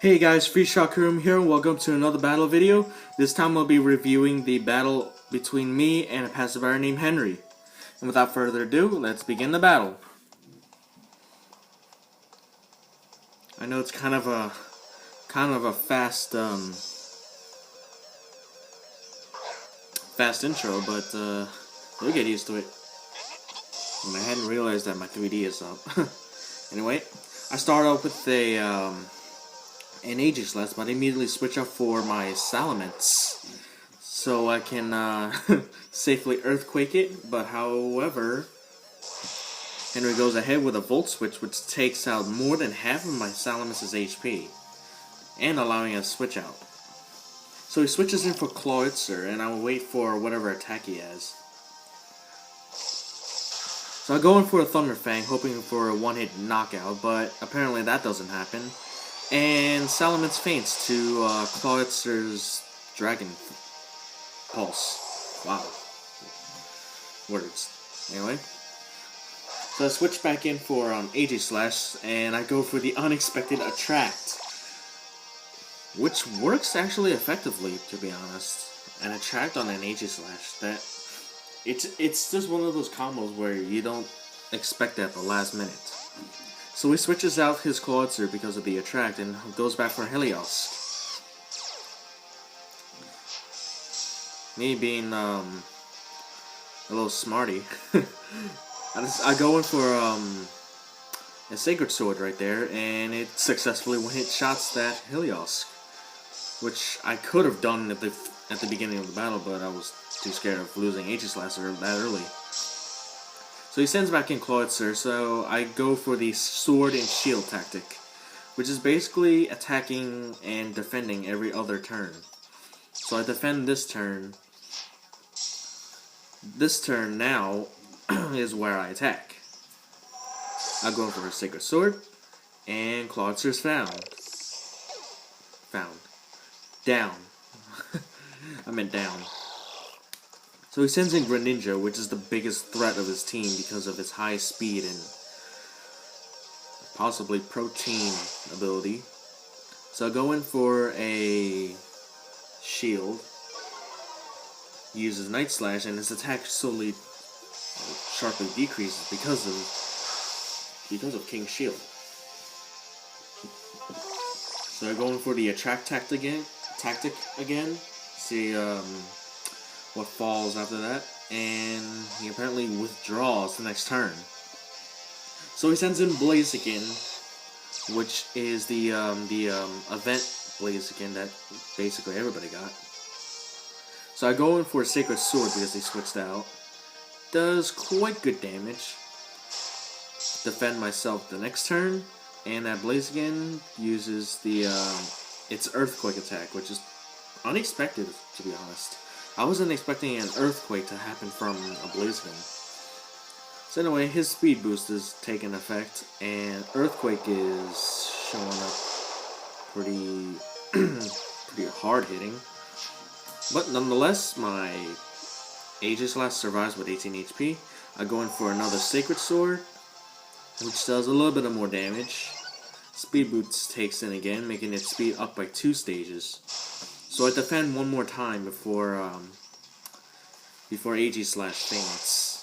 Hey guys, Free Shotkurum here, and welcome to another battle video. This time I'll be reviewing the battle between me and a passerby named Henry. And without further ado, let's begin the battle. I know it's kind of a fast intro, but we'll get used to it. And I hadn't realized that my 3D is up. Anyway, I start off with an Aegislash, but I immediately switch up for my Salamence, so I can safely Earthquake it. But however, Henry goes ahead with a Volt Switch, which takes out more than half of my Salamence's HP, and allowing a switch out. So he switches in for Clawitzer, and I will wait for whatever attack he has. So I go in for a Thunder Fang, hoping for a one-hit knockout, but apparently that doesn't happen. And Salamence faints to Clawitzer's Dragon Pulse. Wow. Words. Anyway. So I switch back in for Aegislash, and I go for the unexpected Attract, which works actually effectively, to be honest. An Attract on an Aegislash. It's just one of those combos where you don't expect it at the last minute. So he switches out his Clawitzer because of the Attract and goes back for Helios. Me being a little smarty, I go in for a Sacred Sword right there, and it successfully one-hit shots that Helios, which I could have done at the beginning of the battle, but I was too scared of losing Aegislash that early. So he sends back in Clawitzer, so I go for the Sword and Shield tactic, which is basically attacking and defending every other turn. So I defend this turn. This turn now is where I attack. I go for a Sacred Sword, and Clawitzer's found. Down. I meant down. So he sends in Greninja, which is the biggest threat of his team because of its high speed and possibly protein ability. So I go in for a Shield, uses Night Slash, and his attack sharply decreases because of King's Shield. So I go in for the Attract tactic again. See what falls after that, and he apparently withdraws the next turn. So he sends in Blaziken, which is the event Blaziken that basically everybody got. So I go in for a Sacred Sword because he switched out. Does quite good damage. Defend myself the next turn, and that Blaziken uses its Earthquake attack, which is unexpected, to be honest. I wasn't expecting an Earthquake to happen from a Blaziken. So anyway, his speed boost is taking effect, and Earthquake is showing up pretty hard hitting. But nonetheless, my Aegislash survives with 18 HP. I go in for another Sacred Sword, which does a little bit of more damage. Speed boost takes in again, making its speed up by 2 stages. So I defend one more time before Aegislash faints,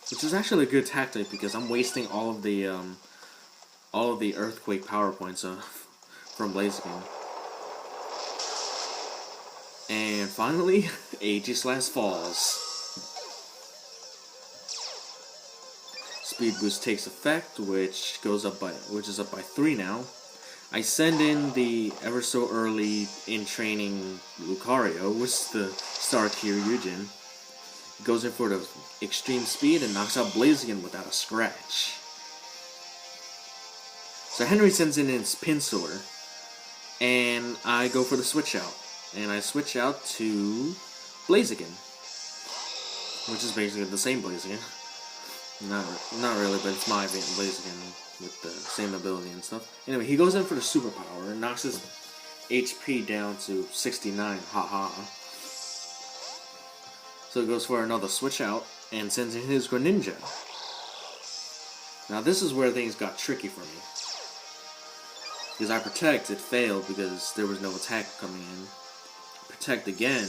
which is actually a good tactic because I'm wasting all of the Earthquake power points from Blaziken. And finally, Aegislash falls. Speed boost takes effect, which is up by 3 now. I send in the ever so early in training Lucario, which is the Star Kyryujin. It goes in for the extreme speed and knocks out Blaziken without a scratch. So Henry sends in his Pinsir, and I go for the switch out. And I switch out to Blaziken, which is basically the same Blaziken. Not really, but it's my Blaziken with the same ability and stuff. Anyway, he goes in for the superpower and knocks his HP down to 69, haha. So he goes for another switch out and sends in his Greninja. Now this is where things got tricky for me. Because I protect, it failed because there was no attack coming in. Protect again,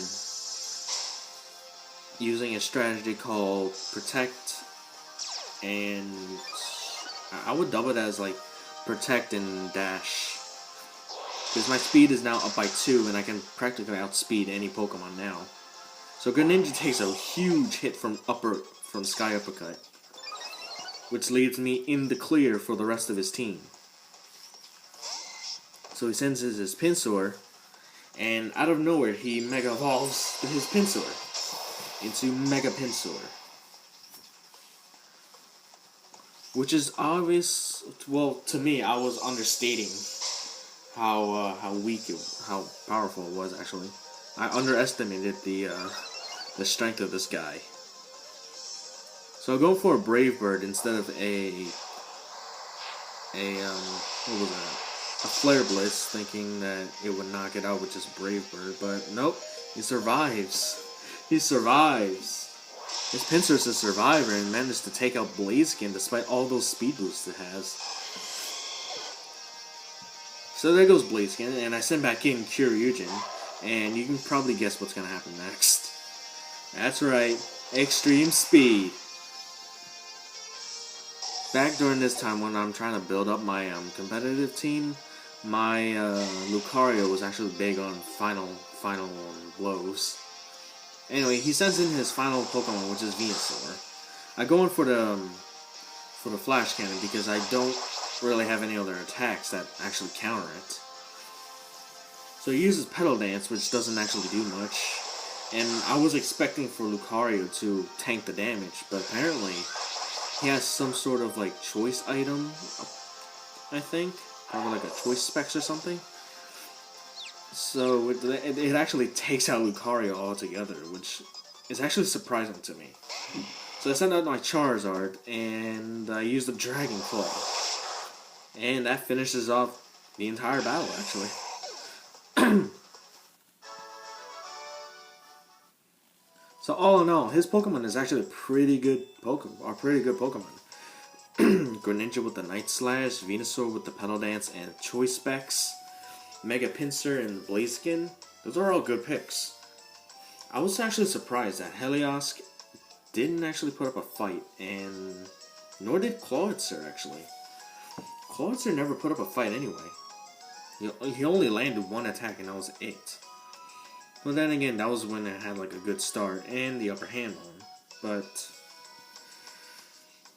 using a strategy called protect, and I would double it as like protect and dash. Because my speed is now up by 2 and I can practically outspeed any Pokemon now. So Greninja takes a huge hit from Sky Uppercut, which leaves me in the clear for the rest of his team. So he sends his Pinsir, and out of nowhere he Mega Evolves his Pinsir into Mega Pinsir. Which is obvious, well, to me, I was understating how powerful it was, actually. I underestimated the strength of this guy. So going for a Brave Bird instead of what was that? A Flare Blitz, thinking that it would knock it out with just Brave Bird, but nope, he survives. He survives. His Pinsir's a survivor and managed to take out Blaziken despite all those speed boosts it has. So there goes Blaziken, and I send back in Kyryuujin, and you can probably guess what's going to happen next. That's right, Extreme Speed. Back during this time when I'm trying to build up my competitive team, my Lucario was actually big on final blows. Anyway, he sends in his final Pokemon, which is Venusaur. I go in for the Flash Cannon because I don't really have any other attacks that actually counter it. So he uses Petal Dance, which doesn't actually do much. And I was expecting for Lucario to tank the damage, but apparently he has some sort of like choice item, I think. Probably like a choice specs or something. So it actually takes out Lucario altogether, which is actually surprising to me. So I send out my Charizard, and I use the Dragon Claw. And that finishes off the entire battle, actually. So all in all, his Pokemon is actually a pretty good Pokemon. Greninja with the Night Slash, Venusaur with the Petal Dance and Choice Specs, Mega Pinsir and Blaziken. Those are all good picks. I was actually surprised that Helios didn't actually put up a fight, and nor did Clawitzer actually. Clawitzer never put up a fight anyway. He only landed one attack and that was it. But then again, that was when it had like a good start and the upper hand on. But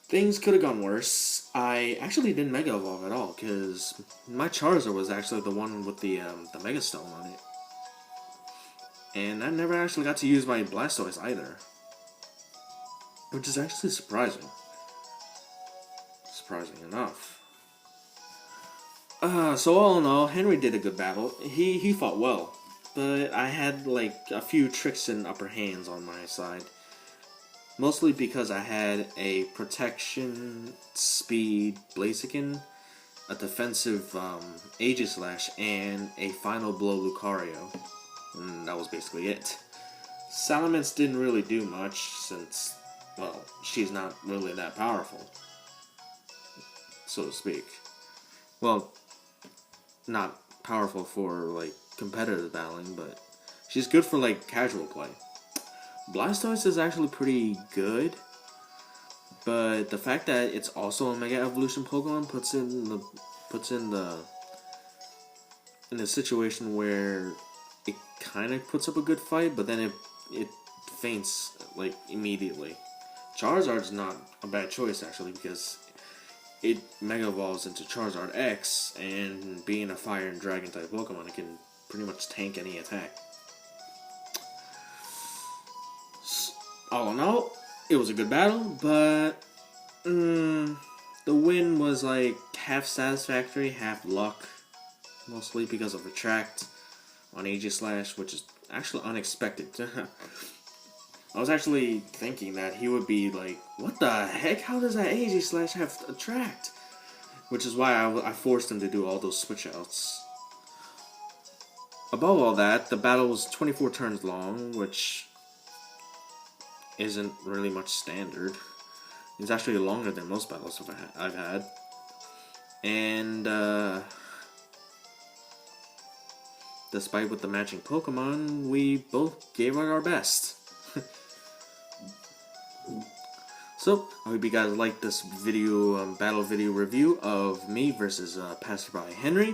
things could have gone worse. I actually didn't Mega Evolve at all, because my Charizard was actually the one with the Mega Stone on it. And I never actually got to use my Blastoise either. Which is actually surprising. Surprising enough. So all in all, Henry did a good battle. He fought well. But I had like a few tricks and upper hands on my side. Mostly because I had a protection, speed Blaziken, a defensive Aegislash, and a final blow Lucario. And that was basically it. Salamence didn't really do much since, well, she's not really that powerful, so to speak. Well, not powerful for like competitive battling, but she's good for like casual play. Blastoise is actually pretty good, but the fact that it's also a Mega Evolution Pokemon puts in the situation where it kind of puts up a good fight, but then it faints like immediately. Charizard's not a bad choice actually, because it Mega Evolves into Charizard X, and being a Fire and Dragon type Pokemon, it can pretty much tank any attack. All in all, it was a good battle, but the win was like half satisfactory, half luck, mostly because of Retract on Aegislash, which is actually unexpected. I was actually thinking that he would be like, what the heck, how does that Aegislash have Attract? Which is why I forced him to do all those switch outs. Above all that, the battle was 24 turns long, which isn't really much standard. It's actually longer than most battles I've had. And despite with the matching Pokemon, we both gave it our best. So, I hope you guys liked this video, battle video review of me versus Passerby Henry.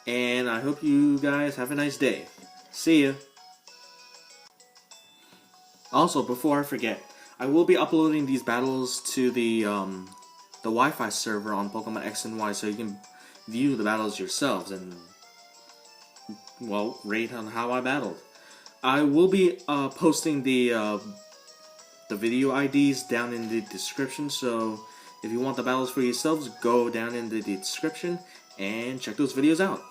And I hope you guys have a nice day. See ya! Also, before I forget, I will be uploading these battles to the Wi-Fi server on Pokemon X and Y, so you can view the battles yourselves and, well, rate on how I battled. I will be posting the video IDs down in the description, so if you want the battles for yourselves, go down in the description and check those videos out.